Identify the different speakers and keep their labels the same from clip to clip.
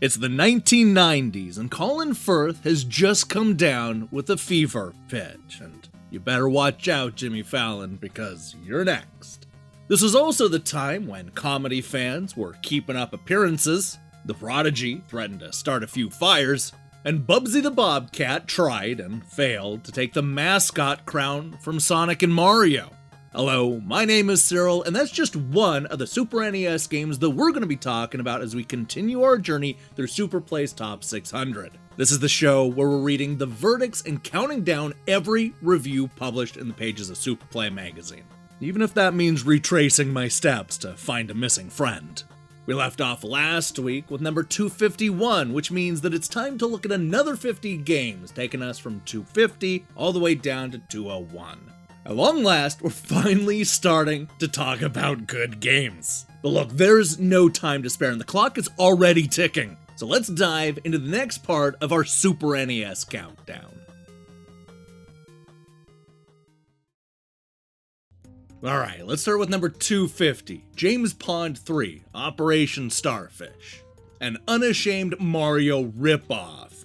Speaker 1: It's the 1990s, and Colin Firth has just come down with a fever pitch, and you better watch out, Jimmy Fallon, because you're next. This was also the time when comedy fans were keeping up appearances, The Prodigy threatened to start a few fires, and Bubsy the Bobcat tried and failed to take the mascot crown from Sonic and Mario. Hello, my name is Cyril, and that's just one of the Super NES games that we're going to be talking about as we continue our journey through Super Play's Top 600. This is the show where we're reading the verdicts and counting down every review published in the pages of Super Play magazine, even if that means retracing my steps to find a missing friend. We left off last week with number 251, which means that it's time to look at another 50 games, taking us from 250 all the way down to 201. At long last, we're finally starting to talk about good games. But look, there's no time to spare, and the clock is already ticking. So let's dive into the next part of our Super NES countdown. Alright, let's start with number 250, James Pond 3, Operation Starfish. An unashamed Mario ripoff,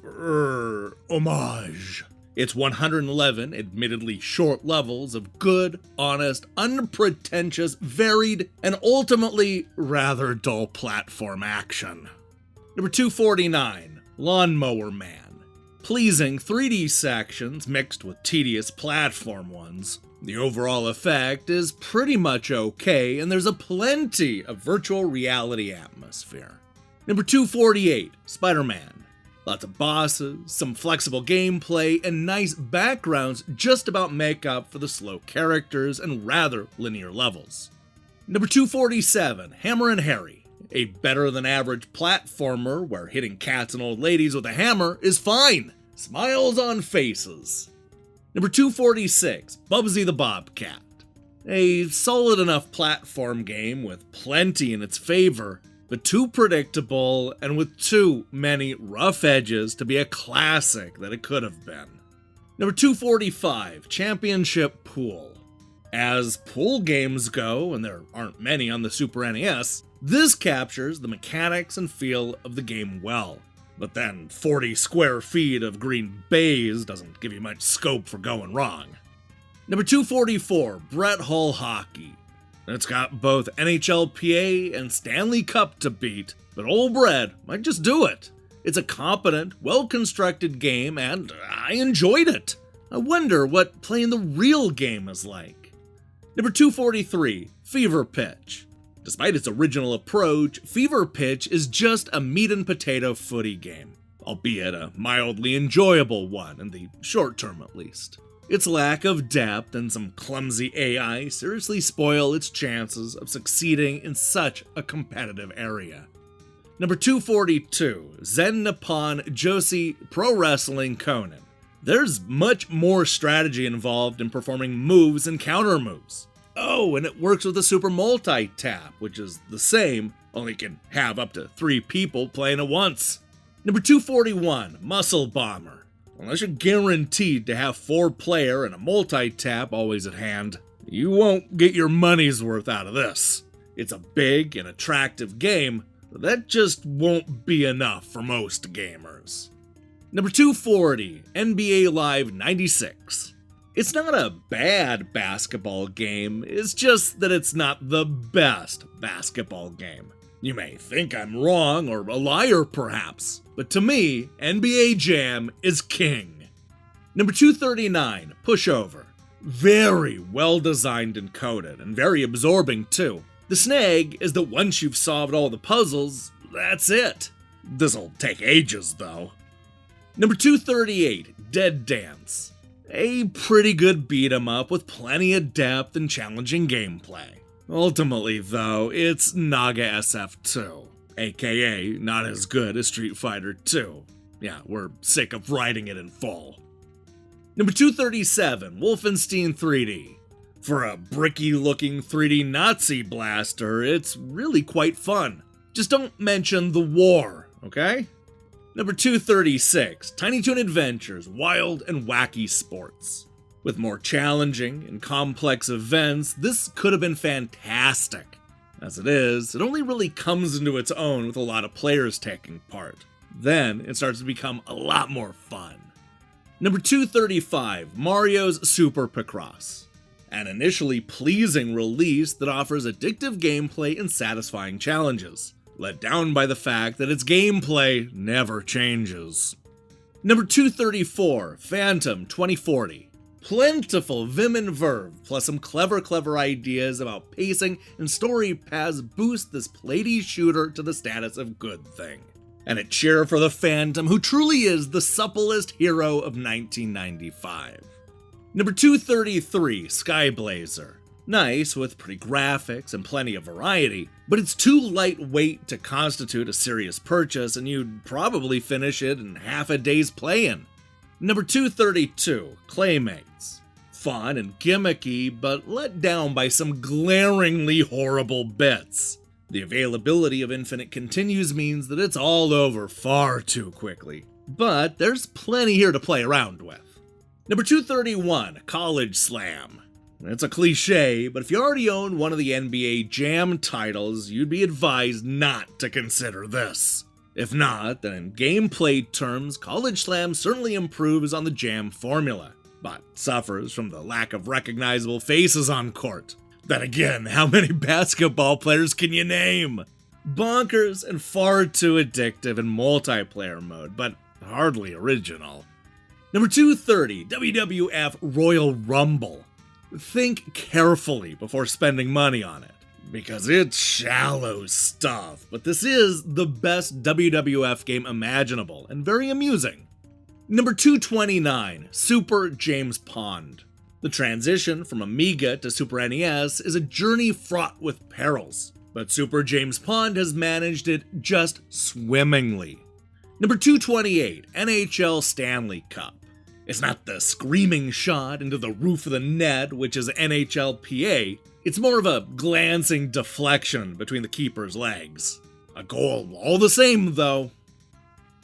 Speaker 1: homage. It's 111 admittedly short levels of good, honest, unpretentious, varied, and ultimately rather dull platform action. Number 249, Lawnmower Man. Pleasing 3D sections mixed with tedious platform ones. The overall effect is pretty much okay, and there's a plenty of virtual reality atmosphere. Number 248, Spider-Man. Lots of bosses, some flexible gameplay, and nice backgrounds just about make up for the slow characters and rather linear levels. Number 247, Hammerin Harry. A better-than-average platformer where hitting cats and old ladies with a hammer is fine. Smiles on faces. Number 246, Bubsy the Bobcat. A solid enough platform game with plenty in its favor, but too predictable and with too many rough edges to be a classic that it could have been. Number 245, Championship Pool. As pool games go, and there aren't many on the Super NES, this captures the mechanics and feel of the game well. But then 40 square feet of green baize doesn't give you much scope for going wrong. Number 244, Brett Hull Hockey. It's got both NHL PA and Stanley Cup to beat, but old Brett might just do it. It's a competent, well-constructed game, and I enjoyed it. I wonder what playing the real game is like. Number 243, Fever Pitch. Despite its original approach, Fever Pitch is just a meat and potato footy game, albeit a mildly enjoyable one, in the short term at least. Its lack of depth and some clumsy AI seriously spoil its chances of succeeding in such a competitive area. Number 242, Zen-Nippon Joshi Pro Wrestling Kounin. There's much more strategy involved in performing moves and counter moves. Oh, and it works with the Super Multi-Tap, which is the same, only can have up to 3 people playing at once. Number 241, Muscle Bomber. Unless you're guaranteed to have 4-player and a multi-tap always at hand, you won't get your money's worth out of this. It's a big and attractive game, but that just won't be enough for most gamers. Number 240, NBA Live 96. It's not a bad basketball game, it's just that it's not the best basketball game. You may think I'm wrong or a liar perhaps, but to me, NBA Jam is king. Number 239, Pushover. Very well designed and coded, and very absorbing too. The snag is that once you've solved all the puzzles, that's it. This'll take ages though. Number 238, Dead Dance. A pretty good beat 'em up with plenty of depth and challenging gameplay. Ultimately, though, it's Naga SF2, aka not as good as Street Fighter 2. Yeah, we're sick of writing it in full. Number 237, Wolfenstein 3D. For a bricky-looking 3D Nazi blaster, it's really quite fun. Just don't mention the war, okay? Number 236, Tiny Toon Adventures, Wild and Wacky Sports. With more challenging and complex events, this could have been fantastic. As it is, it only really comes into its own with a lot of players taking part. Then, it starts to become a lot more fun. Number 235, Mario's Super Picross. An initially pleasing release that offers addictive gameplay and satisfying challenges, let down by the fact that its gameplay never changes. Number 234, Phantom 2040. Plentiful vim and verve, plus some clever ideas about pacing and story paths boost this platy shooter to the status of good thing. And a cheer for the Phantom, who truly is the supplest hero of 1995. Number 233, Skyblazer. Nice, with pretty graphics and plenty of variety, but it's too lightweight to constitute a serious purchase, and you'd probably finish it in half a day's playing. Number 232, Claymates. Fun and gimmicky, but let down by some glaringly horrible bits. The availability of infinite continues means that it's all over far too quickly, but there's plenty here to play around with. Number 231, College Slam. It's a cliche, but if you already own one of the NBA Jam titles, you'd be advised not to consider this. If not, then in gameplay terms, College Slam certainly improves on the Jam formula, but suffers from the lack of recognizable faces on court. Then again, how many basketball players can you name? Bonkers and far too addictive in multiplayer mode, but hardly original. Number 230, WWF Royal Rumble. Think carefully before spending money on it, because it's shallow stuff, but this is the best WWF game imaginable and very amusing. Number 229, Super James Pond. The transition from Amiga to Super NES is a journey fraught with perils, but Super James Pond has managed it just swimmingly. Number 228, NHL Stanley Cup. It's not the screaming shot into the roof of the net, which is NHLPA. It's more of a glancing deflection between the keeper's legs. A goal all the same, though.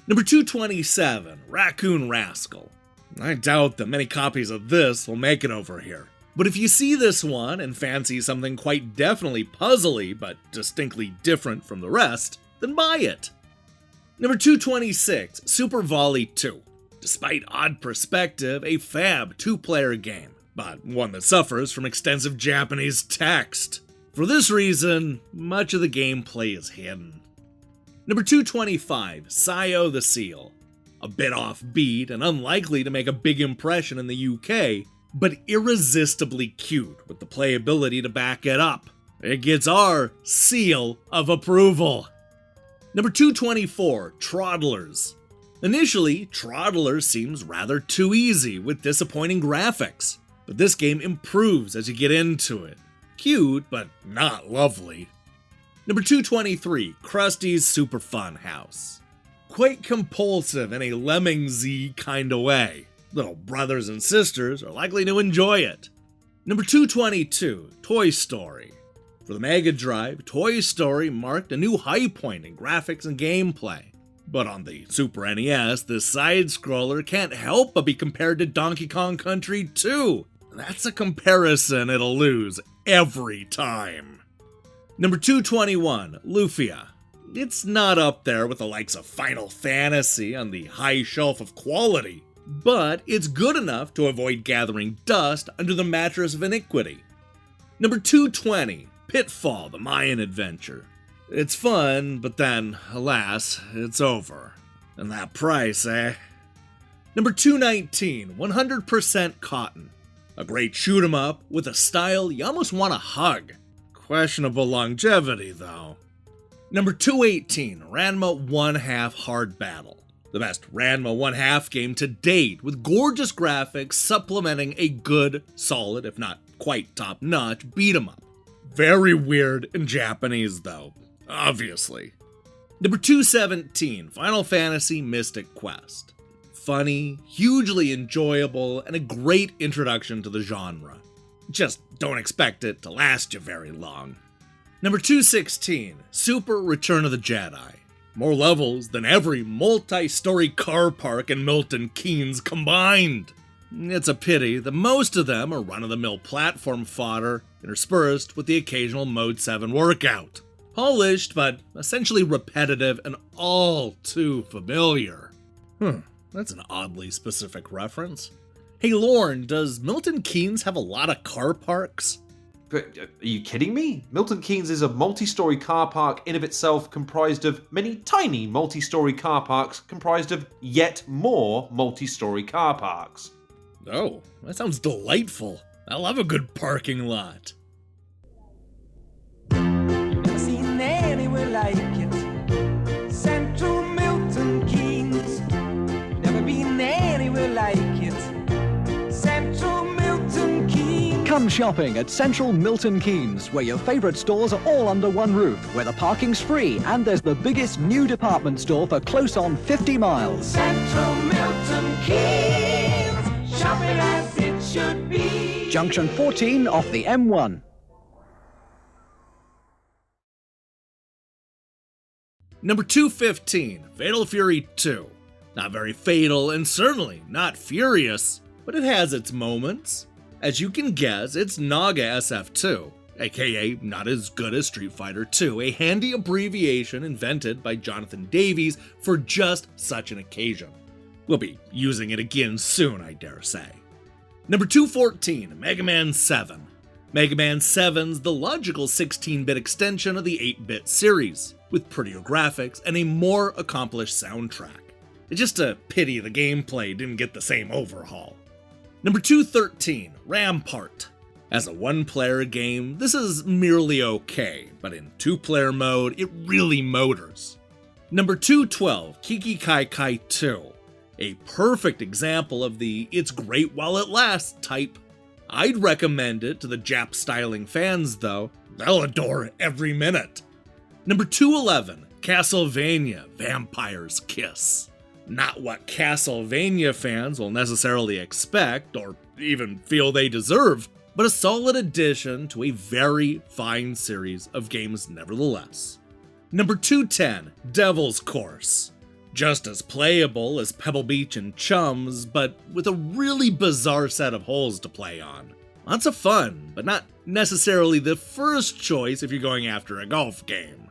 Speaker 1: Number 227, Raccoon Rascal. I doubt that many copies of this will make it over here. But if you see this one and fancy something quite definitely puzzly but distinctly different from the rest, then buy it. Number 226, Super Volley II. Despite odd perspective, a fab two-player game, but one that suffers from extensive Japanese text. For this reason, much of the gameplay is hidden. Number 225, Syo the Seal. A bit offbeat and unlikely to make a big impression in the UK, but irresistibly cute with the playability to back it up. It gets our seal of approval. Number 224, Troddlers. Initially, Troddlers seems rather too easy with disappointing graphics, but this game improves as you get into it. Cute, but not lovely. Number 223, Krusty's Super Fun House. Quite compulsive in a Lemming-Z kinda way. Little brothers and sisters are likely to enjoy it. Number 222, Toy Story. For the Mega Drive, Toy Story marked a new high point in graphics and gameplay. But on the Super NES, this side-scroller can't help but be compared to Donkey Kong Country 2. That's a comparison it'll lose every time. Number 221, Lufia. It's not up there with the likes of Final Fantasy on the high shelf of quality, but it's good enough to avoid gathering dust under the mattress of iniquity. Number 220, Pitfall, the Mayan adventure. It's fun, but then, alas, it's over. And that price, eh? Number 219, 100% Cotton. A great shoot-'em-up with a style you almost want to hug. Questionable longevity, though. Number 218, Ranma 1/2 Hard Battle. The best Ranma 1/2 game to date, with gorgeous graphics supplementing a good, solid, if not quite top-notch, beat-'em-up. Very weird in Japanese, though. Obviously. Number 217, Final Fantasy Mystic Quest. Funny, hugely enjoyable, and a great introduction to the genre. Just don't expect it to last you very long. Number 216, Super Return of the Jedi. More levels than every multi-story car park in Milton Keynes combined. It's a pity that most of them are run-of-the-mill platform fodder, interspersed with the occasional Mode 7 workout. Polished, but essentially repetitive and all too familiar. That's an oddly specific reference. Hey Lorne, does Milton Keynes have a lot of car parks?
Speaker 2: But are you kidding me? Milton Keynes is a multi-story car park in of itself comprised of many tiny multi-story car parks comprised of yet more multi-story car parks.
Speaker 1: Oh, that sounds delightful. I love a good parking lot.
Speaker 3: Never seen anywhere like it. Central Milton Keynes. Never been anywhere like it. Central Milton Keynes.
Speaker 4: Come shopping at Central Milton Keynes, where your favourite stores are all under one roof, where the parking's free, and there's the biggest new department store for close on 50 miles.
Speaker 3: Central Milton Keynes. Shopping as it should be.
Speaker 4: Junction 14 off the M1.
Speaker 1: Number 215, Fatal Fury 2. Not very fatal and certainly not furious, but it has its moments. As you can guess, it's Naga SF2, aka not as good as Street Fighter 2, a handy abbreviation invented by Jonathan Davies for just such an occasion. We'll be using it again soon, I dare say. Number 214, Mega Man 7. Mega Man 7's the logical 16-bit extension of the 8-bit series, with prettier graphics and a more accomplished soundtrack. It's just a pity the gameplay didn't get the same overhaul. Number 213, Rampart. As a one-player game, this is merely okay, but in two-player mode, it really motors. Number 212, Kiki Kai Kai 2. A perfect example of the it's great while it lasts type. I'd recommend it to the Jap-styling fans though, they'll adore every minute. Number 211, Castlevania Vampire's Kiss. Not what Castlevania fans will necessarily expect, or even feel they deserve, but a solid addition to a very fine series of games nevertheless. Number 210, Devil's Course. Just as playable as Pebble Beach and Chums, but with a really bizarre set of holes to play on. Lots of fun, but not necessarily the first choice if you're going after a golf game.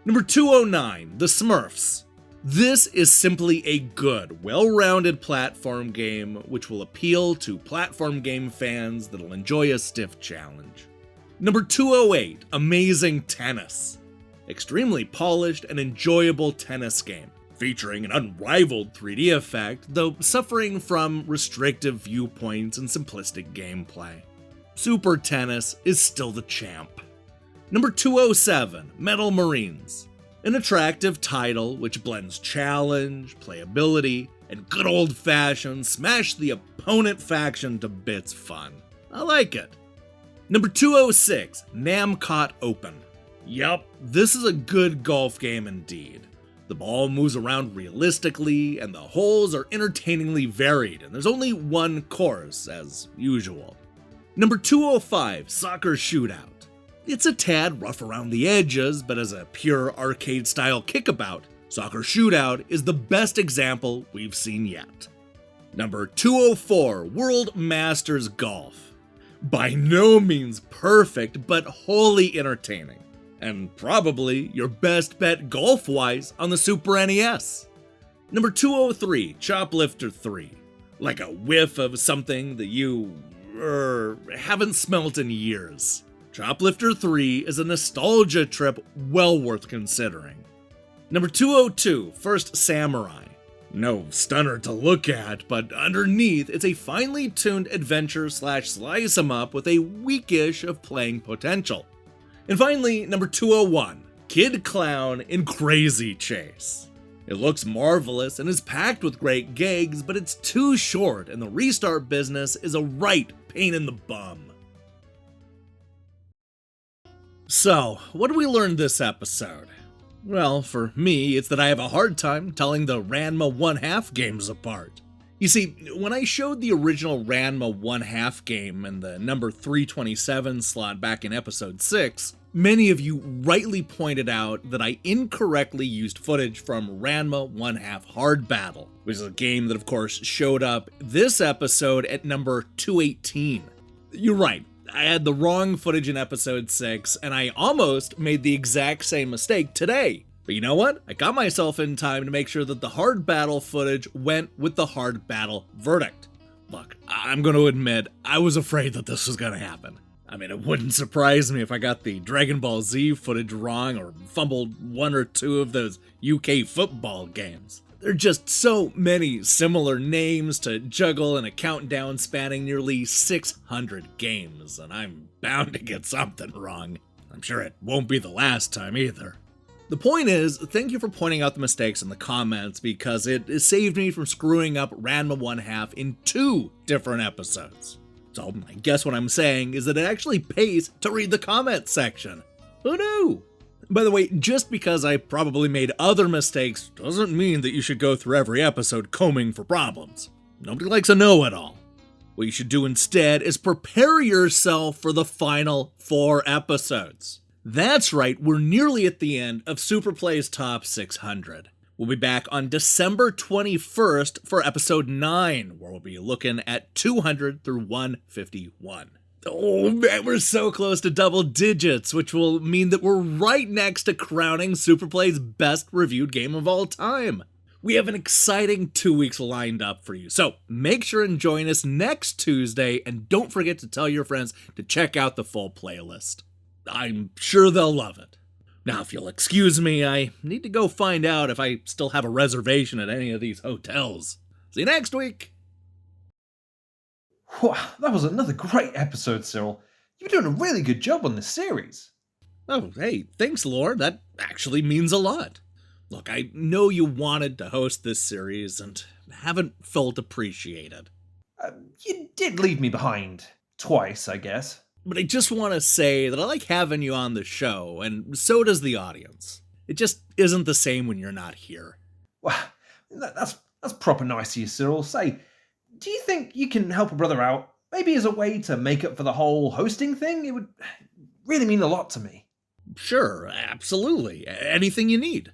Speaker 1: Number 209, The Smurfs. This is simply a good, well-rounded platform game which will appeal to platform game fans that'll enjoy a stiff challenge. Number 208, Amazing Tennis. Extremely polished and enjoyable tennis game, featuring an unrivaled 3D effect, though suffering from restrictive viewpoints and simplistic gameplay. Super Tennis is still the champ. Number 207, Metal Marines. An attractive title which blends challenge, playability, and good old-fashioned smash the opponent faction to bits fun. I like it. Number 206, Namcot Open. Yup, this is a good golf game indeed. The ball moves around realistically, and the holes are entertainingly varied, and there's only one course, as usual. Number 205, Soccer Shootout. It's a tad rough around the edges, but as a pure arcade-style kickabout, Soccer Shootout is the best example we've seen yet. Number 204, World Masters Golf. By no means perfect, but wholly entertaining. And probably your best bet golf-wise on the Super NES. Number 203, Choplifter III. Like a whiff of something that you, haven't smelt in years. Choplifter III is a nostalgia trip well worth considering. Number 202, First Samurai. No stunner to look at, but underneath it's a finely tuned adventure / slice 'em up with a weekish of playing potential. And finally, number 201, Kid Klown in Crazy Chase. It looks marvelous and is packed with great gags, but it's too short and the restart business is a right pain in the bum. So, what did we learn this episode? Well, for me, it's that I have a hard time telling the Ranma 1/2 games apart. You see, when I showed the original Ranma 1/2 game in the number 327 slot back in episode 6, Many of you rightly pointed out that I incorrectly used footage from Ranma 1/2 Hard Battle, which is a game that of course showed up this episode at number 218. You're right, I had the wrong footage in episode 6, and I almost made the exact same mistake today. But you know what? I got myself in time to make sure that the Hard Battle footage went with the Hard Battle verdict. Look, I'm going to admit, I was afraid that this was going to happen. I mean, it wouldn't surprise me if I got the Dragon Ball Z footage wrong or fumbled one or two of those UK football games. There are just so many similar names to juggle in a countdown spanning nearly 600 games, and I'm bound to get something wrong. I'm sure it won't be the last time either. The point is, thank you for pointing out the mistakes in the comments because it saved me from screwing up Ranma 1/2 in 2 different episodes. So I guess what I'm saying is that it actually pays to read the comments section. Who knew? By the way, just because I probably made other mistakes doesn't mean that you should go through every episode combing for problems. Nobody likes a know-it-all. What you should do instead is prepare yourself for the final 4 episodes. That's right, we're nearly at the end of Superplay's Top 600. We'll be back on December 21st for episode 9, where we'll be looking at 200 through 151. Oh man, we're so close to double digits, which will mean that we're right next to crowning Superplay's best reviewed game of all time. We have an exciting 2 weeks lined up for you, so make sure and join us next Tuesday, and don't forget to tell your friends to check out the full playlist. I'm sure they'll love it. Now, if you'll excuse me, I need to go find out if I still have a reservation at any of these hotels. See you next week!
Speaker 2: Wow, that was another great episode, Cyril. You're doing a really good job on this series.
Speaker 1: Oh, hey, thanks, Lord. That actually means a lot. Look, I know you wanted to host this series and haven't felt appreciated.
Speaker 2: You did leave me behind. Twice, I guess.
Speaker 1: But I just want to say that I like having you on the show, and so does the audience. It just isn't the same when you're not here.
Speaker 2: Well, that's proper nice of you, Cyril. Say, do you think you can help a brother out? Maybe as a way to make up for the whole hosting thing? It would really mean a lot to me.
Speaker 1: Sure, absolutely. Anything you need.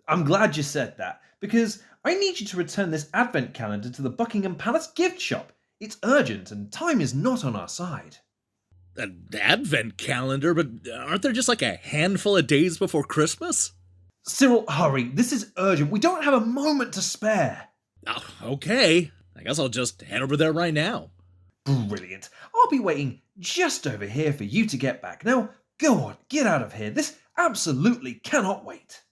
Speaker 2: I'm glad you said that, because I need you to return this advent calendar to the Buckingham Palace gift shop. It's urgent, and time is not on our side.
Speaker 1: An advent calendar? But aren't there just like a handful of days before Christmas?
Speaker 2: Cyril, hurry. This is urgent. We don't have a moment to spare.
Speaker 1: Oh, okay. I guess I'll just head over there right now.
Speaker 2: Brilliant. I'll be waiting just over here for you to get back. Now, go on, get out of here. This absolutely cannot wait.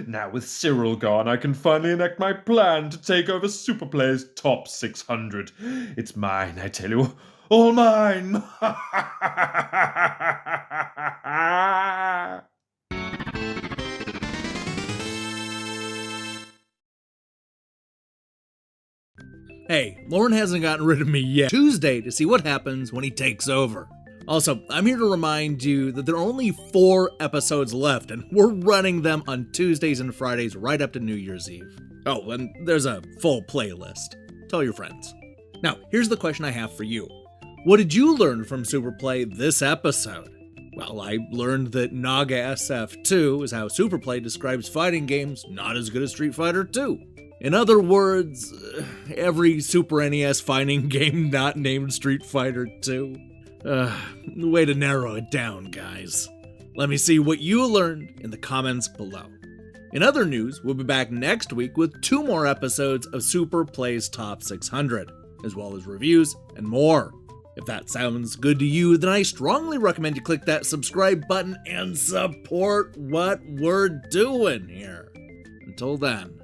Speaker 2: Now with Cyril gone, I can finally enact my plan to take over Superplay's Top 600. It's mine, I tell you. All mine!
Speaker 1: Hey, Lauren hasn't gotten rid of me yet. Tuesday to see what happens when he takes over. Also, I'm here to remind you that there are only 4 episodes left, and we're running them on Tuesdays and Fridays right up to New Year's Eve. Oh, and there's a full playlist. Tell your friends. Now, here's the question I have for you. What did you learn from Superplay this episode? Well, I learned that Naga SF2 is how Superplay describes fighting games not as good as Street Fighter II. In other words, every Super NES fighting game not named Street Fighter II. Way to narrow it down, guys. Let me see what you learned in the comments below. In other news, we'll be back next week with 2 more episodes of Superplay's Top 600, as well as reviews and more. If that sounds good to you, then I strongly recommend you click that subscribe button and support what we're doing here. Until then.